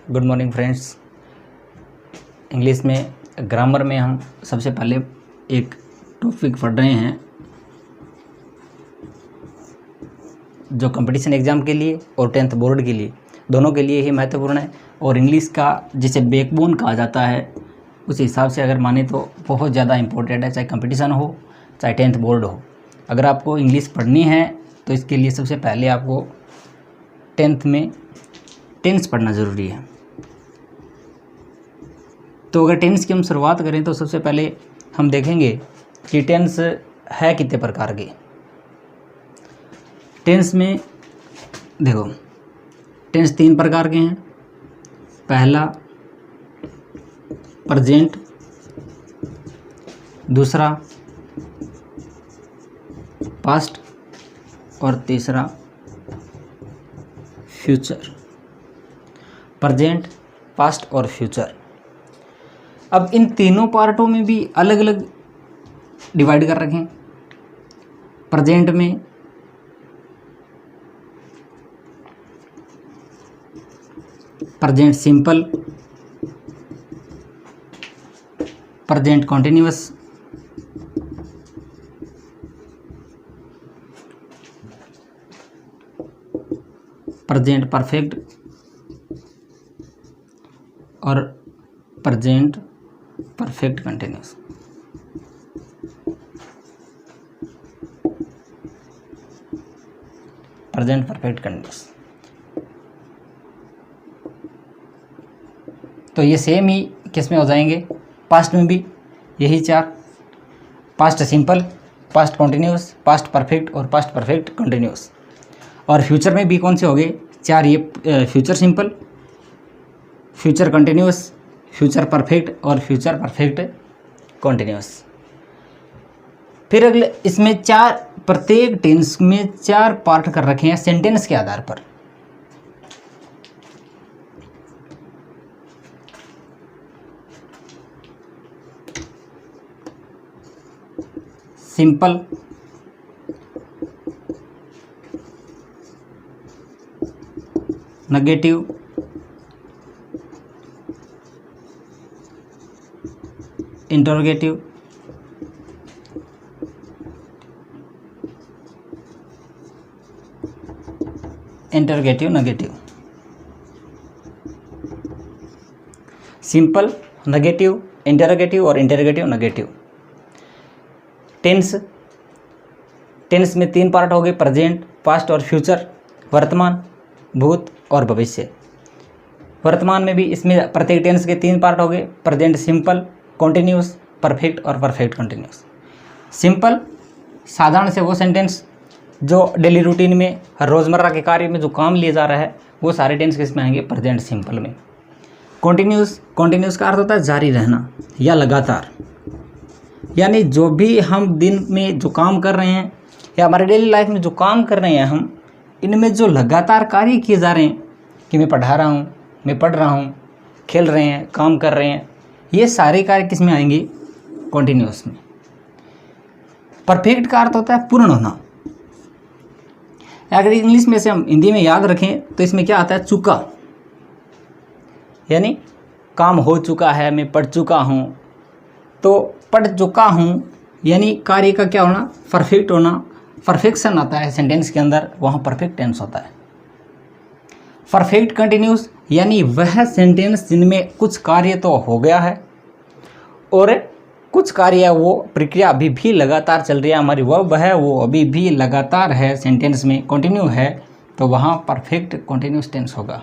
Good morning friends. English में grammar में हम सबसे पहले एक टॉपिक पढ़ रहे हैं जो कंपटीशन एग्ज़ाम के लिए और 10th बोर्ड के लिए दोनों के लिए ही महत्वपूर्ण है और इंग्लिश का जिसे बैकबोन कहा जाता है उस हिसाब से अगर माने तो बहुत ज़्यादा इम्पोर्टेंट है, चाहे कंपटीशन हो चाहे 10th बोर्ड हो। अगर आपको इंग्लिश पढ़नी है तो इसके लिए सबसे पहले आपको 10th में टेंस पढ़ना ज़रूरी है। तो अगर टेंस की हम शुरुआत करें तो सबसे पहले हम देखेंगे कि टेंस है कितने प्रकार के। टेंस में देखो टेंस 3 प्रकार के हैं। पहला प्रेजेंट, दूसरा पास्ट और तीसरा फ्यूचर। प्रेजेंट, पास्ट और फ्यूचर। अब इन तीनों पार्टों में भी अलग अलग डिवाइड कर रखें। प्रेजेंट में present simple, present continuous, present perfect और present perfect continuous. Present perfect continuous तो ये सेम ही किस में हो जाएंगे, पास्ट में भी यही 4। Past simple, past continuous, past perfect और पास्ट परफेक्ट कंटिन्यूअस। और फ्यूचर में भी कौन से हो गए 4, ये future simple, future continuous, future perfect और फ्यूचर परफेक्ट कॉन्टिन्यूअस। फिर अगले इसमें 4, प्रत्येक टेंस में 4 पार्ट कर रखे हैं सेंटेंस के आधार पर। Simple, negative, interrogative, interrogative negative. Simple, negative, interrogative और इंटरोगेटिव नेगेटिव। टेंस में 3 पार्ट हो गए, प्रेजेंट, पास्ट और फ्यूचर। वर्तमान, भूत और भविष्य। वर्तमान में भी इसमें प्रत्येक टेंस के 3 पार्ट हो गए, प्रेजेंट सिंपल, कॉन्टिन्यूअस, परफेक्ट और परफेक्ट कंटिन्यूअस। सिंपल साधारण से वो सेंटेंस जो डेली रूटीन में रोज़मर्रा के कार्य में जो काम लिया जा रहा है वो सारे टेंस किस में आएंगे, प्रेजेंट सिंपल में। कॉन्टिन्यूअस का अर्थ होता है जारी रहना या लगातार, यानी जो भी हम दिन में जो काम कर रहे हैं या हमारे डेली लाइफ में जो काम कर रहे हैं हम, इनमें जो लगातार कार्य किए जा रहे हैं कि मैं पढ़ा रहा हूँ, मैं पढ़ रहा हूँ, खेल रहे हैं, काम कर रहे हैं, ये सारे कार्य किस में आएंगे, कॉन्टिन्यूअस में। परफेक्ट का अर्थ होता है पूर्ण होना। अगर इंग्लिश में से हम हिंदी में याद रखें तो इसमें क्या आता है, चुका, यानी काम हो चुका है, मैं पढ़ चुका हूँ। तो पढ़ चुका हूँ यानी कार्य का क्या होना, परफेक्ट होना। परफेक्शन आता है सेंटेंस के अंदर, वहाँ परफेक्ट टेंस होता है। परफेक्ट कंटिन्यूस यानी वह सेंटेंस जिनमें कुछ कार्य तो हो गया है और कुछ कार्य वो प्रक्रिया अभी भी लगातार चल रही है, हमारी वह है वो अभी भी लगातार है, सेंटेंस में कंटिन्यू है, तो वहाँ परफेक्ट कंटिन्यूस टेंस होगा।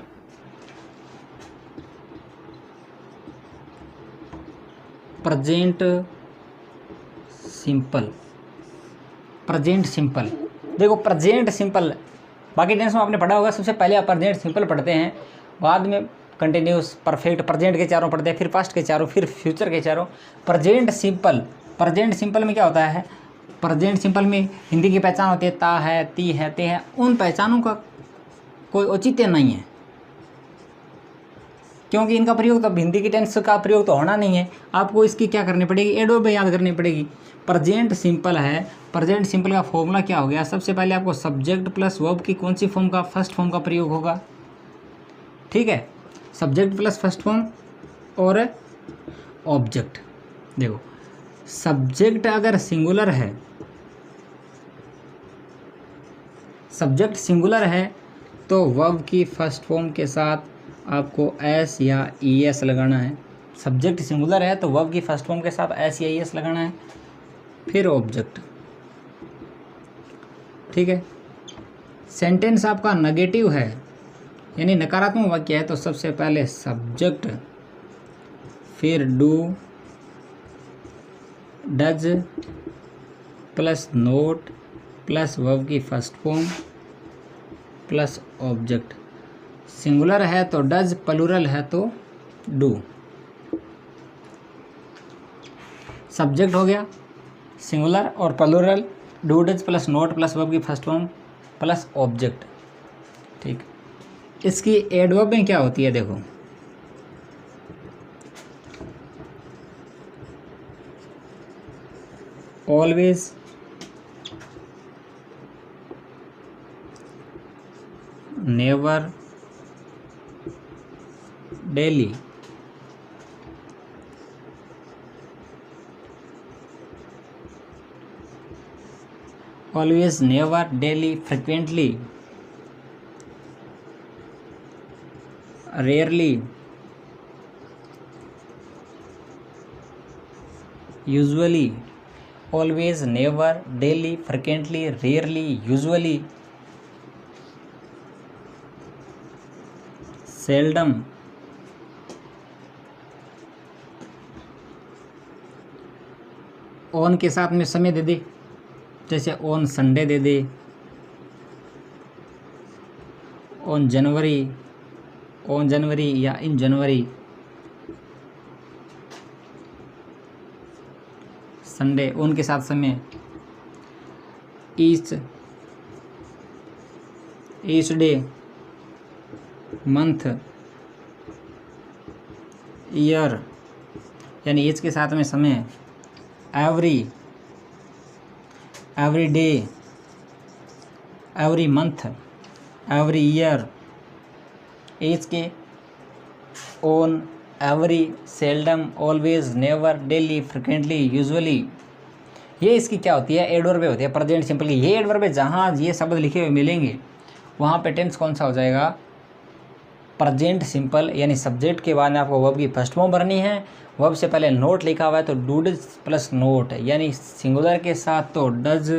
Present simple, present simple. देखो प्रेजेंट सिंपल बाकी टेंस में आपने पढ़ा होगा, सबसे पहले आप प्रेजेंट सिंपल पढ़ते हैं, बाद में कंटिन्यूस, परफेक्ट, प्रेजेंट के 4 पढ़ते हैं, फिर पास्ट के 4, फिर फ्यूचर के 4। प्रेजेंट सिंपल में क्या होता है, प्रेजेंट सिंपल में हिंदी की पहचान होती है ता है, ती है, ते है। उन पहचानों का कोई औचित्य नहीं है क्योंकि इनका प्रयोग तो हिंदी की टेंस का प्रयोग तो होना नहीं है। आपको इसकी क्या करनी पड़ेगी, एडवर्ब याद करनी पड़ेगी। प्रेजेंट सिंपल है, प्रेजेंट सिंपल का फॉर्मूला क्या हो गया, सबसे पहले आपको सब्जेक्ट प्लस वर्ब की कौन सी फॉर्म का, फर्स्ट फॉर्म का प्रयोग होगा, ठीक है। सब्जेक्ट प्लस फर्स्ट फॉर्म और ऑब्जेक्ट। देखो सब्जेक्ट अगर सिंगुलर है, सब्जेक्ट सिंगुलर है तो वर्ब की फर्स्ट फॉर्म के साथ आपको एस या ई एस लगाना है। सब्जेक्ट सिंगुलर है तो वर्ब की फर्स्ट फॉर्म के साथ एस या ई एस लगाना है, फिर ऑब्जेक्ट। ठीक है। सेंटेंस आपका नेगेटिव है यानी नकारात्मक वाक्य है तो सबसे पहले सब्जेक्ट, फिर do, does plus not plus verb की first form plus object. Singular है तो डज, प्लूरल है तो डू। सब्जेक्ट हो गया सिंगुलर और plural, do does plus not plus verb की फर्स्ट फॉर्म प्लस ऑब्जेक्ट। ठीक, इसकी एडवर्ब में क्या होती है देखो, always, never, daily. Always, never, daily, frequently, rarely, usually. Always, never, daily, frequently, rarely, usually, seldom, on के साथ में समय दे दे, जैसे ऑन संडे दे दे, ऑन जनवरी या इन जनवरी, संडे ऑन के साथ समय, ईच डे, मंथ, ईयर यानी ईच के साथ में समय, every day, every month, every year, each के, on, every, seldom, always, never, daily, frequently, usually. ये इसकी क्या होती है, एडवर्ब होती है प्रेजेंट सिंपल की। ये एडवर्ब जहाँ ये शब्द लिखे हुए मिलेंगे वहाँ पे टेंस कौन सा हो जाएगा, प्रेजेंट सिंपल। यानी सब्जेक्ट के बाद में आपको वर्ब की फर्स्ट फॉर्म भरनी है। वर्ब से पहले नोट लिखा हुआ है तो डू डज प्लस नोट, यानी सिंगुलर के साथ तो डज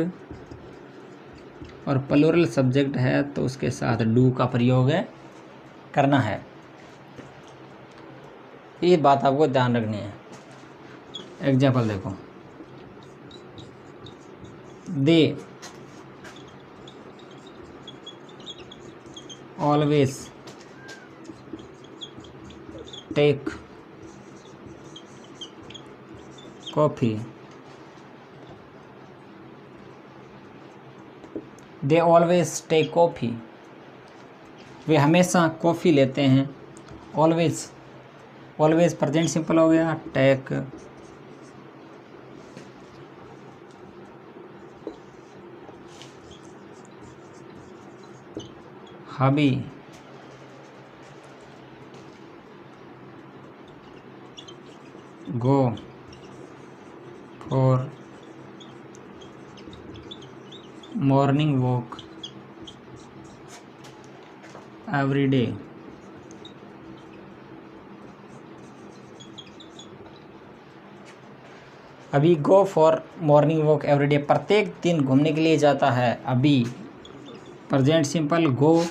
और प्लूरल सब्जेक्ट है तो उसके साथ डू का प्रयोग करना है। ये बात आपको ध्यान रखनी है। एग्जाम्पल देखो, they always take coffee, they always take coffee, वे हमेशा कॉफ़ी लेते हैं। ऑलवेज प्रेजेंट सिंपल हो गया, take hobby, go for morning walk, every day. अभी go for morning walk every day, प्रत्येक दिन घूमने के लिए जाता है। अभी प्रेजेंट सिंपल, गो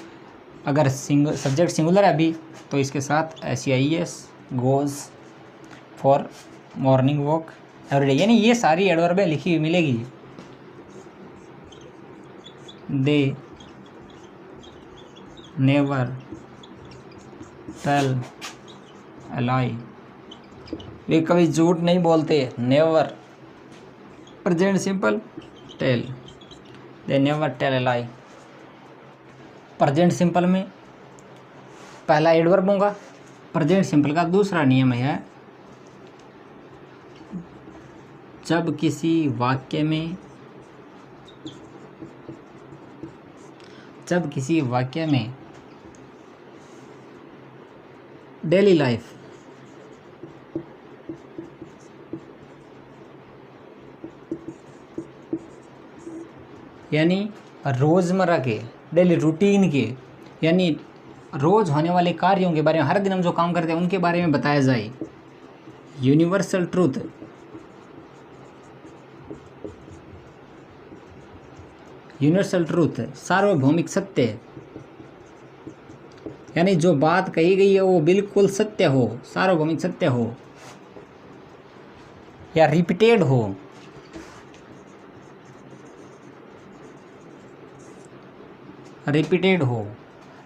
अगर सब्जेक्ट सिंगुलर है अभी तो इसके साथ SEIS, goes for morning walk every day. यानी ये सारी एडवर्बें लिखी हुई मिलेगी। दे नेवर टेल अ लाई, वे कभी झूठ नहीं बोलते। Never present simple, tell, they never tell a lie. Present simple में पहला एडवर्ब होगा। प्रेजेंट सिंपल का दूसरा नियम है, जब किसी वाक्य में डेली लाइफ, यानी रोज़मर्रा के, डेली रूटीन के, यानी रोज़ होने वाले कार्यों के बारे में, हर दिन हम जो काम करते हैं उनके बारे में बताया जाए। यूनिवर्सल ट्रूथ, यूनिवर्सल ट्रूथ सार्वभौमिक सत्य, यानी जो बात कही गई है वो बिल्कुल सत्य हो, सार्वभौमिक सत्य हो, या रिपीटेड हो, रिपीटेड हो,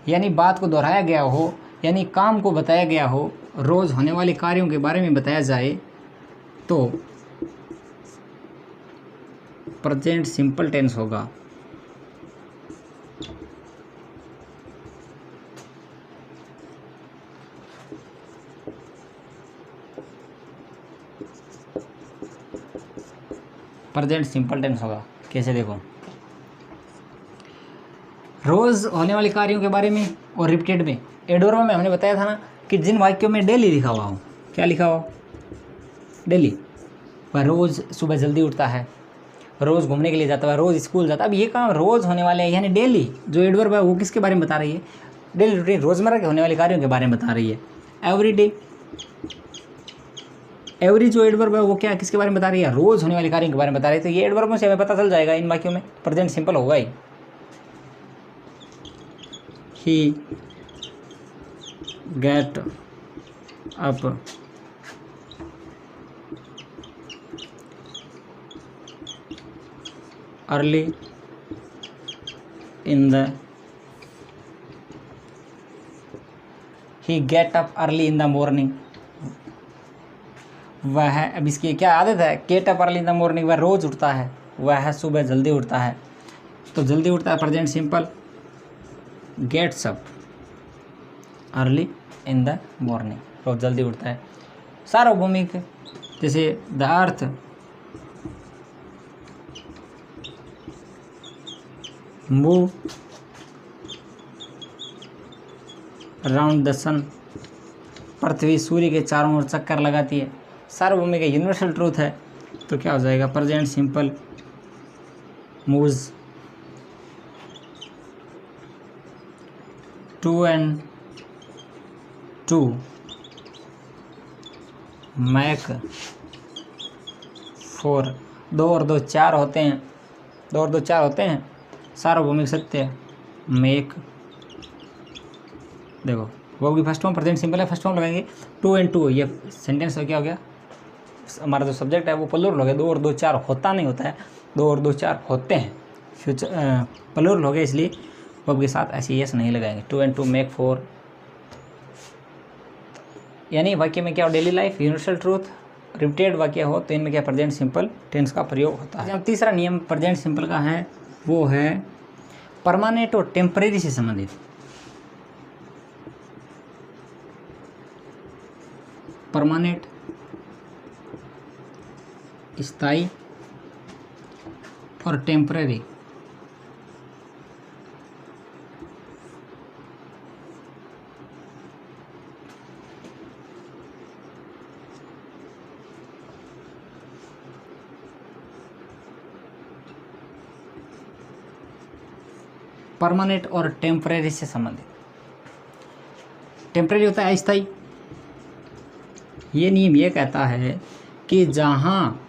यानी बात को दोहराया गया हो, यानी काम को बताया गया हो, रोज़ होने वाले कार्यों के बारे में बताया जाए तो प्रेजेंट सिंपल टेंस होगा। प्रेजेंट सिंपल टेंस होगा। कैसे देखो, रोज़ होने वाले कार्यों के बारे में और रिपीटेड में। एडवर्ब में हमने बताया था ना कि जिन वाक्यों में डेली लिखा हुआ हो, क्या लिखा हुआ, डेली, वह रोज़ सुबह जल्दी उठता है, रोज़ घूमने के लिए जाता है, रोज़ स्कूल जाता है। अब ये काम रोज़ होने वाले हैं, यानी डेली जो एडवर्ब है वो किसके बारे में बता रही है, डेली रूटीन, रोज़मर्रा के होने वाले कार्यों के बारे में बता रही है। एवरी डे, एवरी जो एडवर्ब है वो क्या किसके बारे में बता रही है, रोज़ होने वाले कार्यों के बारे में बता रही है। तो ये एडवर्बों से हमें पता चल जाएगा इन वाक्यों में प्रेजेंट सिंपल होगा ही। He get up early in the, he get up early in the morning, वह, अब इसकी क्या आदत है, get up early in the morning, वह रोज़ उठता है, वह सुबह जल्दी उठता है। तो जल्दी उठता है present simple, gets up early in the morning, रोज जल्दी उठता है। सार्वभौमिक, जैसे the earth move around the sun, पृथ्वी सूर्य के चारों ओर चक्कर लगाती है। सार्वभौमिक यूनिवर्सल ट्रूथ है, तो क्या हो जाएगा, present simple moves two and two make four, दो और दो चार होते हैं, दो और दो चार होते हैं। सार्वभौमिक सत्य मेक, देखो वो भी फर्स्ट फॉर्म प्रेजेंट सिंपल है, फर्स्ट फॉर्म लगाएंगे, टू एंड टू, ये सेंटेंस क्या हो गया, हमारा जो सब्जेक्ट है वो प्लूरल हो गया, दो और दो चार होता नहीं होता है, दो और दो चार होते हैं, फ्यूचर प्लूरल हो गया, इसलिए वर्ब के साथ ऐसे यस नहीं लगाएंगे। Two and two make four, यानी वाक्य में क्या हो, daily life, universal truth, repeated वाक्य हो तो इनमें क्या प्रेजेंट सिंपल टेंस का प्रयोग होता है। तीसरा नियम प्रेजेंट सिंपल का है वो है परमानेंट और टेम्परेरी से संबंधित। परमानेंट स्थायी और टेम्परेरी, परमानेंट और टेम्परेरी से संबंधित। टेम्परेरी होता है अस्थायी। ये नियम ये कहता है कि जहाँ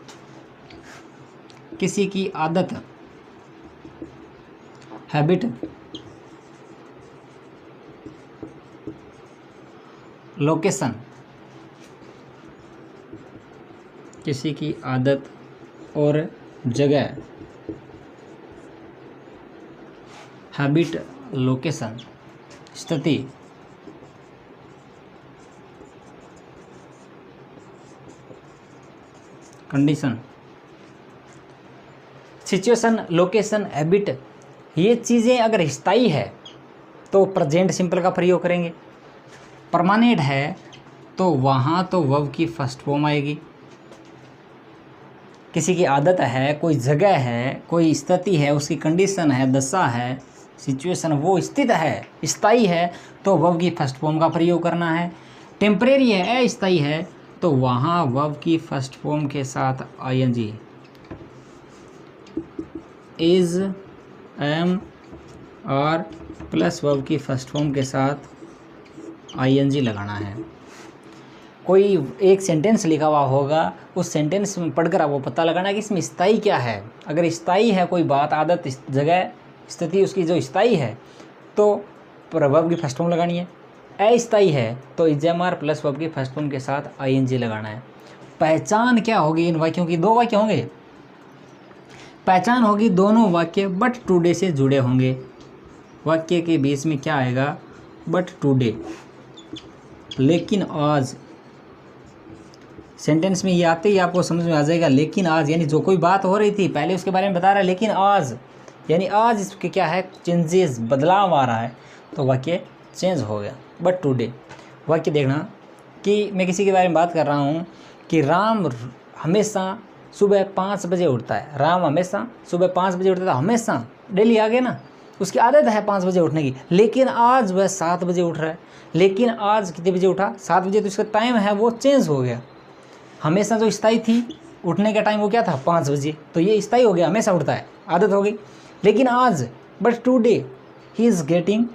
किसी की आदत, हैबिट, लोकेशन, किसी की आदत और जगह, हैबिट, लोकेशन, स्थिति, कंडीशन, सिचुएशन, लोकेशन, हैबिट, ये चीज़ें अगर स्थायी है तो प्रेजेंट सिंपल का प्रयोग करेंगे। परमानेंट है तो वहाँ तो वर्ब की फर्स्ट फॉर्म आएगी। किसी की आदत है, कोई जगह है, कोई स्थिति है, उसकी कंडीशन है, दशा है, सिचुएशन, वो स्थित है, स्थायी है, तो वर्ब की फर्स्ट फॉर्म का प्रयोग करना है। टेम्परेरी है, अस्थायी है, तो वहाँ वर्ब की फर्स्ट फॉर्म के साथ आईएनजी इज, एम और प्लस वर्ब की फर्स्ट फॉर्म के साथ आईएनजी लगाना है। कोई एक सेंटेंस लिखा हुआ होगा, उस सेंटेंस में पढ़कर आपको पता लगाना है कि इसमें स्थायी क्या है। अगर स्थायी है कोई बात, आदत, जगह, स्थिति उसकी जो स्थायी है तो वर्ब की फर्स्ट फॉर्म लगानी है। अस्थायी है तो इजएमआर प्लस वर्ब की फर्स्ट फॉर्म के साथ आईएनजी लगाना है। पहचान क्या होगी इन वाक्यों की? दो वाक्य होंगे। पहचान होगी दोनों वाक्य बट टुडे से जुड़े होंगे। वाक्य के बीच में क्या आएगा? बट टुडे, लेकिन आज। सेंटेंस में ये आते ही आपको समझ में आ जाएगा लेकिन आज, यानी जो कोई बात हो रही थी पहले उसके बारे में बता रहा है, लेकिन आज यानी आज इसके क्या है? चेंजेस, बदलाव आ रहा है, तो वाक्य चेंज हो गया। बट टुडे वाक्य देखना कि मैं किसी के बारे में बात कर रहा हूँ कि राम हमेशा सुबह 5 बजे उठता है। राम हमेशा सुबह 5 बजे उठता था, हमेशा, डेली आ गया ना, उसकी आदत है 5 बजे उठने की, लेकिन आज वह 7 बजे उठ रहा है। लेकिन आज कितने बजे उठा? 7 बजे, तो इसका टाइम है वो चेंज हो गया। हमेशा जो स्थायी थी उठने का टाइम वो क्या था? 5 बजे, तो ये स्थायी हो गया, हमेशा उठता है, आदत हो गई। लेकिन आज, but today he is getting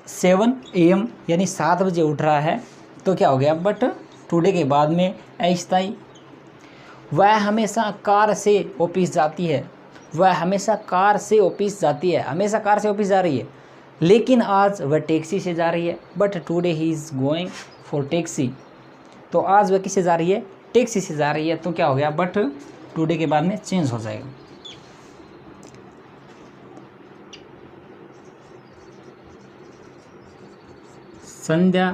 7 AM, यानी 7 बजे उठ रहा है, तो क्या हो गया? बट टुडे के बाद में अस्थायी। वह हमेशा कार से ऑफिस जाती है। वह हमेशा कार से ऑफिस जाती है, हमेशा कार से ऑफिस जा रही है, लेकिन आज वह टैक्सी से जा रही है। But today he is going for taxi, तो आज वह किससे जा रही है? टैक्सी से जा रही है, तो क्या हो गया? बट टुडे के बाद में चेंज हो जाएगा। Sandhya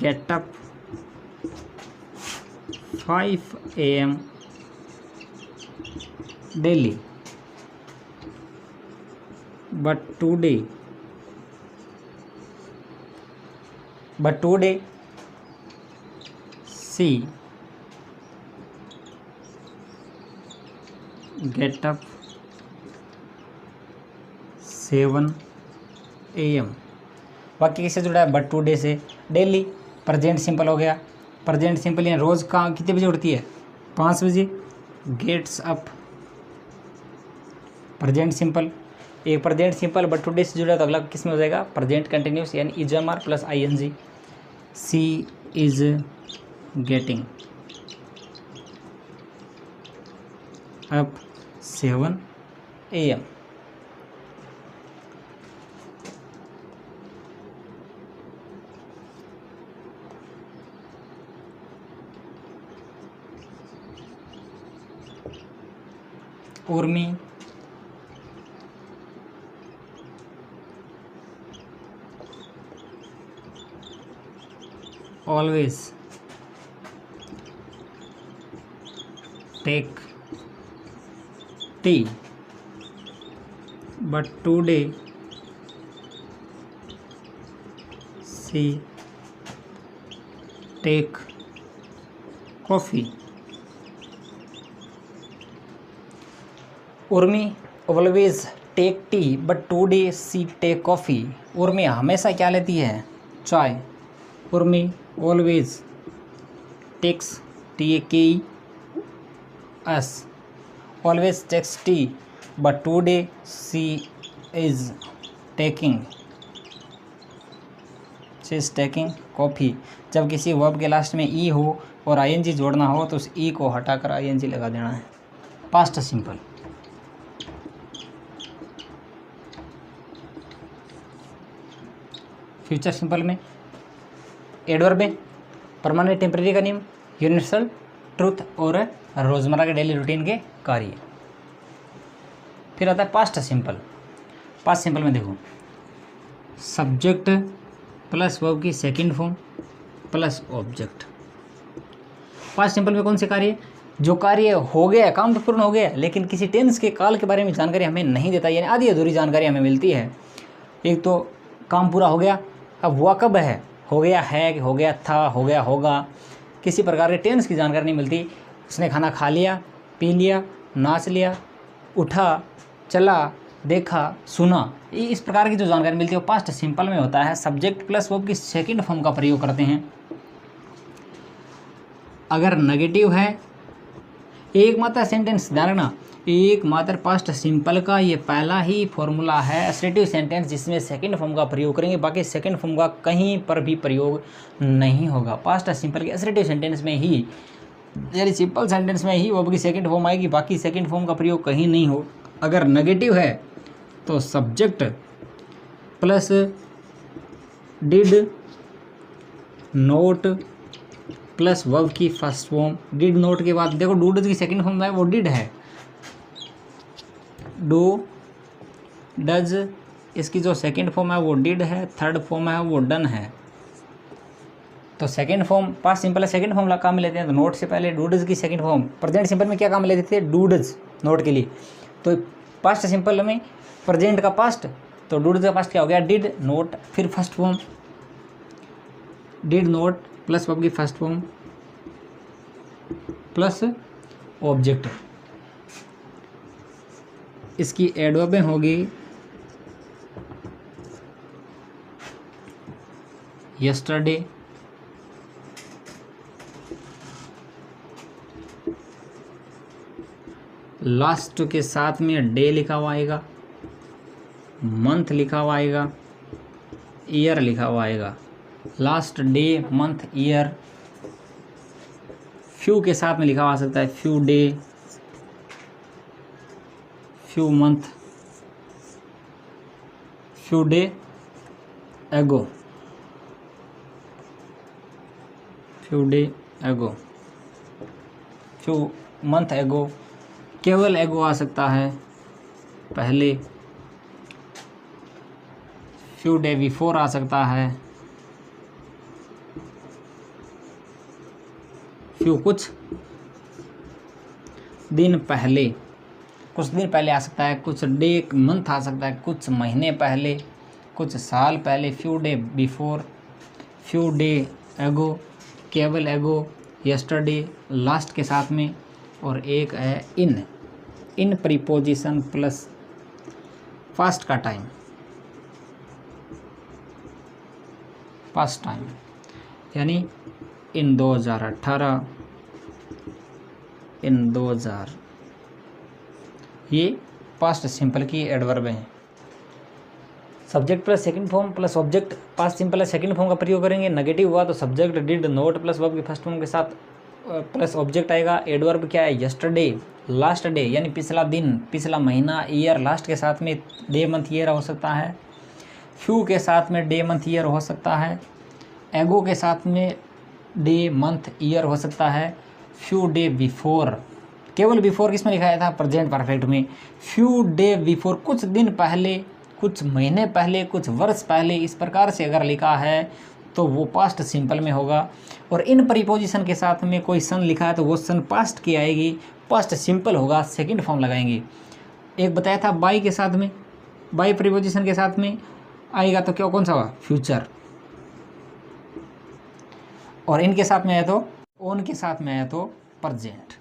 get up 5 AM daily, but today she get up 7 AM। वाक्य किससे जुड़ा है? बट टुडे से। डेली, प्रेजेंट सिंपल हो गया। प्रेजेंट सिंपल यानी रोज़ का कितने बजे उठती है? 5 बजे। Gets up, present simple. एक प्रेजेंट सिंपल बट टुडे से जुड़ा तो अगला किस में हो जाएगा? प्रेजेंट कंटिन्यूस, यानी is am are plus ING. She is getting up 7 AM। Urmi always take tea, but today she take coffee। Urmi always take tea, but today she take coffee। Urmi हमेशा क्या लेती है? चाय। Urmi always takes TAKES, always takes tea, but today she is taking coffee। जब किसी verb के last में ई हो और आईएनजी जोड़ना हो तो उस ई को हटाकर आईएनजी लगा देना है। पास्ट सिंपल, फ्यूचर सिंपल में एडवर्ब में परमानेंट टेम्परेरी का नियम, यूनिवर्सल ट्रूथ और रोज़मर्रा के डेली रूटीन के कार्य। फिर आता है पास्ट सिंपल। पास्ट सिंपल में देखो, सब्जेक्ट प्लस वर्ब की second form plus object. Past simple में कौन से कार्य? जो कार्य हो गया, काम तो पूर्ण हो गया, लेकिन किसी टेंस के काल के बारे में जानकारी हमें नहीं देता, यानी आधी अधूरी जानकारी हमें मिलती है। एक तो काम पूरा हो गया, अब हुआ कब है? हो गया है, हो गया था, हो गया होगा, किसी प्रकार के टेंस की जानकारी नहीं मिलती। उसने खाना खा लिया, पी लिया, नाच लिया, उठा, चला, देखा, सुना, इस प्रकार की जो जानकारी मिलती है वो पास्ट सिंपल में होता है। सब्जेक्ट प्लस वर्ब की सेकंड फॉर्म का प्रयोग करते हैं। अगर नेगेटिव है, एक मात्र सेंटेंस, ध्यान रखना, एक मात्र पास्ट सिंपल का ये पहला ही फॉर्मूला है असर्टिव सेंटेंस जिसमें सेकंड फॉर्म का प्रयोग करेंगे, बाकी सेकंड फॉर्म का कहीं पर भी प्रयोग नहीं होगा। पास्ट सिंपल के असर्टिव सेंटेंस में ही, यानी सिंपल सेंटेंस में ही वर्ब की सेकंड फॉर्म आएगी, बाकी सेकंड फॉर्म का प्रयोग कहीं नहीं हो। अगर नेगेटिव है तो subject plus did note plus verb की फर्स्ट फॉर्म। डिड नोट के बाद देखो डू डज की सेकंड फॉर्म है वो डिड है, डू डज इसकी जो सेकंड फॉर्म है वो डिड है, थर्ड फॉर्म है वो डन है। तो सेकंड फॉर्म पास्ट सिंपल है, सेकंड फॉर्म काम में लेते हैं। तो नोट से पहले डू डज की सेकंड फॉर्म, प्रेजेंट सिंपल में क्या काम में लेते थे, डू डज नोट के लिए। तो पास्ट सिंपल में प्रेजेंट का पास्ट, तो डू डज का पास्ट क्या हो गया, डिड नोट, फिर first form did note plus verb की फर्स्ट फॉर्म प्लस ऑब्जेक्ट। इसकी एडवर्ब होगी यस्टरडे, लास्ट के साथ में डे लिखा हुआ आएगा, मंथ लिखा हुआ आएगा, ईयर लिखा हुआ आएगा। Last day month year, few के साथ में लिखा हुआ आ सकता है, few day few month, few day एगो, फ्यू डे एगो, फ्यू मंथ एगो, केवल एगो आ सकता है पहले, फ्यू डे बिफोर आ सकता है, फ्यू कुछ दिन पहले, कुछ दिन पहले आ सकता है, कुछ डे मंथ आ सकता है, कुछ महीने पहले, कुछ साल पहले, few day before, few day एगो, केवल एगो, यस्टरडे लास्ट के साथ में, और एक है इन प्रीपोजिशन प्लस पास्ट का टाइम, पास्ट टाइम, यानी इन 2018, इन 2000, ये पास्ट सिंपल की एडवर्ब हैं। Subject plus second form plus object past simple है सेकंड फॉर्म का प्रयोग करेंगे। नेगेटिव हुआ तो subject did note plus verb की फर्स्ट फॉर्म के साथ प्लस ऑब्जेक्ट आएगा। एडवर्ब क्या है, यस्टरडे, लास्ट डे यानी पिछला दिन, पिछला महीना, ईयर लास्ट के साथ में डे मंथ ईयर हो सकता है, फ्यू के साथ में डे मंथ ईयर हो सकता है, एगो के साथ में डे मंथ ईयर हो सकता है, फ्यू डे बिफोर, केवल बिफोर किस में लिखाया था, प्रेजेंट परफेक्ट में, फ्यू डे बिफोर कुछ दिन पहले, कुछ महीने पहले, कुछ वर्ष पहले, इस प्रकार से अगर लिखा है तो वो पास्ट सिंपल में होगा। और इन प्रीपोजिशन के साथ में कोई सन लिखा है तो वो सन पास्ट की आएगी, पास्ट सिंपल होगा, सेकंड फॉर्म लगाएंगे। एक बताया था बाई के साथ में, बाई प्रीपोजिशन के साथ में आएगा तो क्या कौन सा होगा, फ्यूचर, और इनके साथ में आया तो ओन के साथ में आया तो present.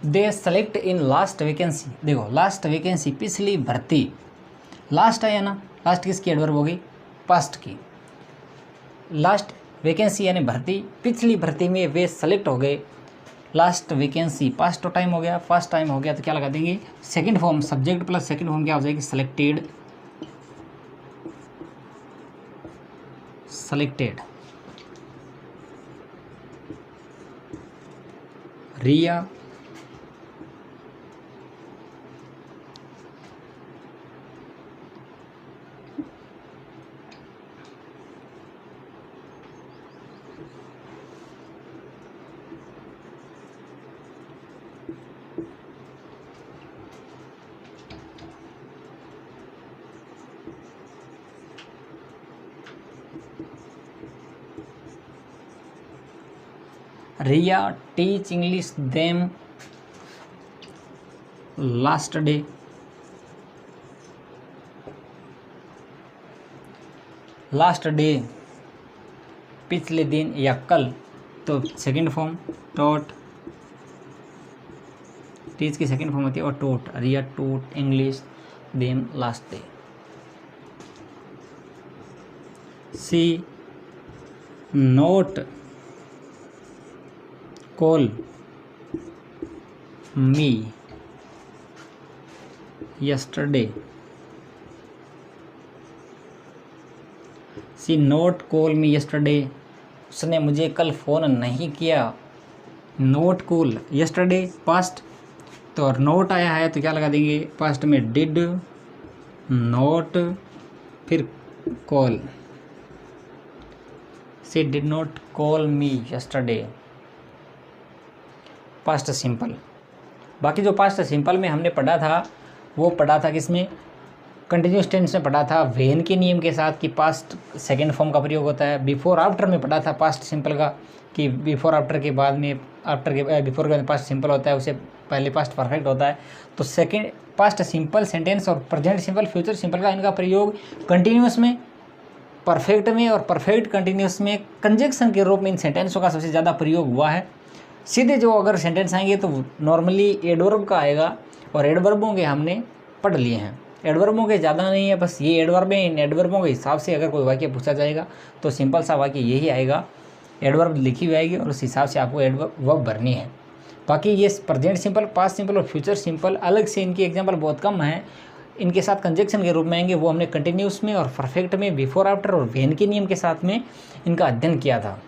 They select in last vacancy, देखो लास्ट वैकेंसी पिछली भर्ती, लास्ट है ना, लास्ट किसकी एडवर्ब हो गई, पास्ट की। लास्ट वैकेंसी यानी भर्ती, पिछली भर्ती में वे सेलेक्ट हो गए, लास्ट वैकेंसी पास्ट तो टाइम हो गया, फर्स्ट टाइम हो गया तो क्या लगा देंगे, second form, subject plus second form क्या हो जाएगी, selected, selected. Riya Riya teach English them last day. Last day पिछले दिन या कल, तो सेकंड फॉर्म टॉट, टीच की सेकंड फॉर्म होती है और taught. Riya taught English them last day. She not call me yesterday। She not call me yesterday, उसने मुझे कल फ़ोन नहीं किया। नोट कॉल yesterday पास्ट, तो और नोट आया है तो क्या लगा देंगे पास्ट में, डिड नोट फिर call. She did not call me yesterday past simple. बाकी जो पास्ट सिंपल में हमने पढ़ा था वो पढ़ा था किसमें, कंटिन्यूस टेंस में पढ़ा था वेन के नियम के साथ कि पास्ट सेकंड फॉर्म का प्रयोग होता है। बिफोर आफ्टर में पढ़ा था पास्ट सिंपल का कि बिफोर आफ्टर के बाद में, आफ्टर के बिफोर के बाद पास्ट सिंपल होता है, उससे पहले पास्ट परफेक्ट होता है। तो सेकंड पास्ट सिंपल सेंटेंस और प्रेजेंट सिंपल फ्यूचर सिंपल का इनका प्रयोग कंटिन्यूस में, परफेक्ट में और परफेक्ट कंटिन्यूस में कंजक्शन के रूप में इन सेंटेंसों का सबसे ज़्यादा प्रयोग हुआ है। सीधे जो अगर सेंटेंस आएंगे तो नॉर्मली एडवर्ब का आएगा, और एडवर्बों के हमने पढ़ लिए हैं। एडवर्बों के ज़्यादा नहीं है, बस ये एडवर्ब है। इन एडवर्बों के हिसाब से अगर कोई वाक्य पूछा जाएगा तो सिंपल सा वाक्य यही आएगा, एडवर्ब लिखी हुई आएगी और उस हिसाब से आपको एडवर्ब भरनी है। बाकी ये प्रेजेंट सिंपल, पास्ट सिंपल और फ्यूचर सिंपल अलग से इनकी एग्जाम्पल बहुत कम है, इनके साथ कंजक्शन के रूप में आएंगे। वो हमने कंटिन्यूस में और परफेक्ट में, बिफोर आफ्टर और वेन के नियम के साथ में इनका अध्ययन किया था।